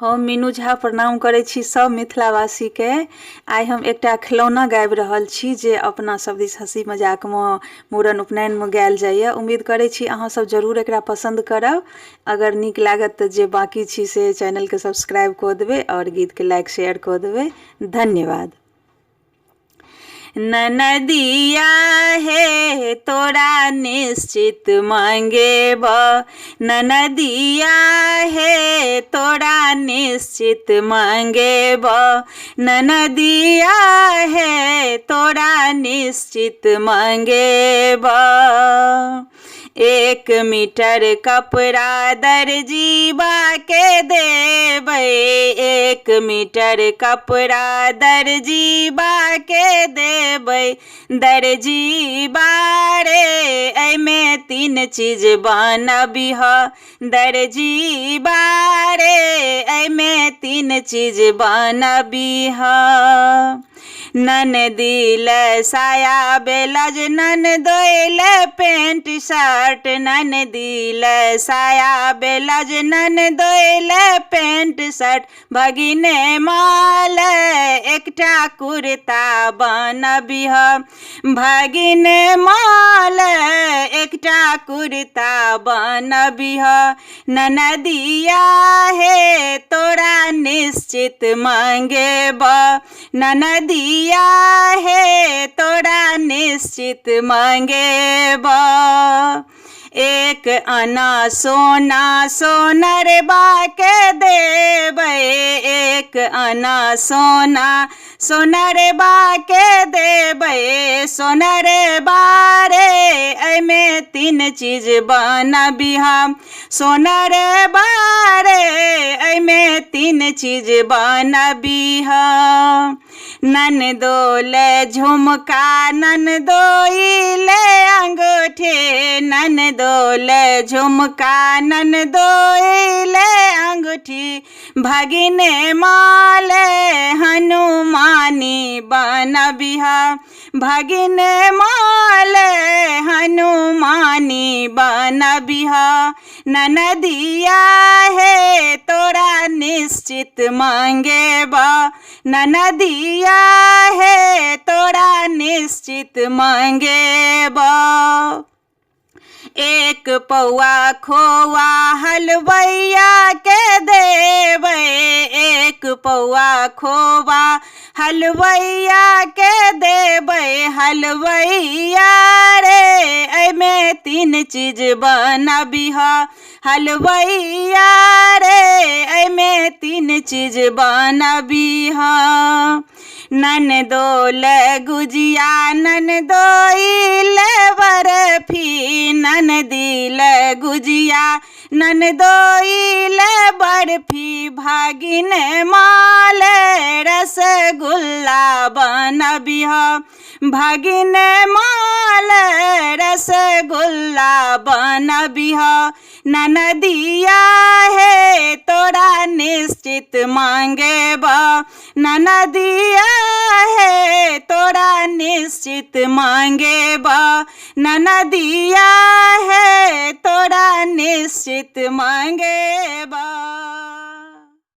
हम मीनू झा प्रणाम करै छी सब मिथिलावासी के। आइ हम एकटा खिलौना गाबि रहल छी जे अपना सब दिस हंसी मजाक में मूड़न उपनयन में गायल जाइए। उम्मीद करै छी अहाँ सब जरूर एकरा पसंद करब। अगर नीक लागत तऽ जे बाकी छी से चैनल के सब्सक्राइब कऽ देबै और गीत के लाइक शेयर कऽ देबै। धन्यवाद। ननदिया हे तोरा निश्चित मांगेब, ननदिया हे तोरा निश्चित मांगेब, ननदिया हे तोरा निश्चित मांगेब। 1 मीटर कपड़ा दर्जीबा के देबै, 1 मीटर कपड़ा दर्जीबा के देबै। दर्जीबा रे एमे 3 चीज बनबिह, दर्जीबा रे एमे 3 चीज बनबिह। ननदी ले साया ब्लाउज, ननदोई ले पेंट शर्ट, ननदी ले साया ब्लाउज, ननदोई ले पेंट शर्ट। भगिने माल एकटा कुर्ता बनबिह, भगिने माल एकटा कुर्ता बनबिह। ननदिया हे तोरा निश्चित मांगेब, ननदिया हे तोरा निश्चित मांगेब। 1 आना सोना सोनरबा के देबै, 1 आना सोना सोनरबा के देबै। सोनरबा रे एमे 3 चीज बनबिह, सोनरबा रे एमे 3 चीज बनबिह। ननदो ले झुमका, ननदोई ले अंगूठी, ननदो ले झुमका, ननदोई ले अंगूठी। भगिने माल हनुमानी बनबिह, भगिने माल हनुमानी बनबिह। ननदिया हे तोरा निश्चित मांगेब, ननदिया हे तोरा निश्चित मांगेब। 1 पौआ खोआ हलवैया के देबै, 1 पौआ खोआ हलवैया के देबै। हलवैया रे एमे 3 चीज बनबिह, हलवैया रे एमे 3 चीज बनबिह। ननदो ले गुजिया, ननदोई ले बर्फी, ननदी ले गुजिया, ननदोई ले बर्फी। भागिने माल रसगुल्ला बनबिह, भागिने माल रसगुल्ला बनबिह। ननदिया हे तोरा निश्चित मांगेब, ननदिया हे तोरा निश्चित मांगेब, ननदिया हे तोरा निश्चित मांगेब।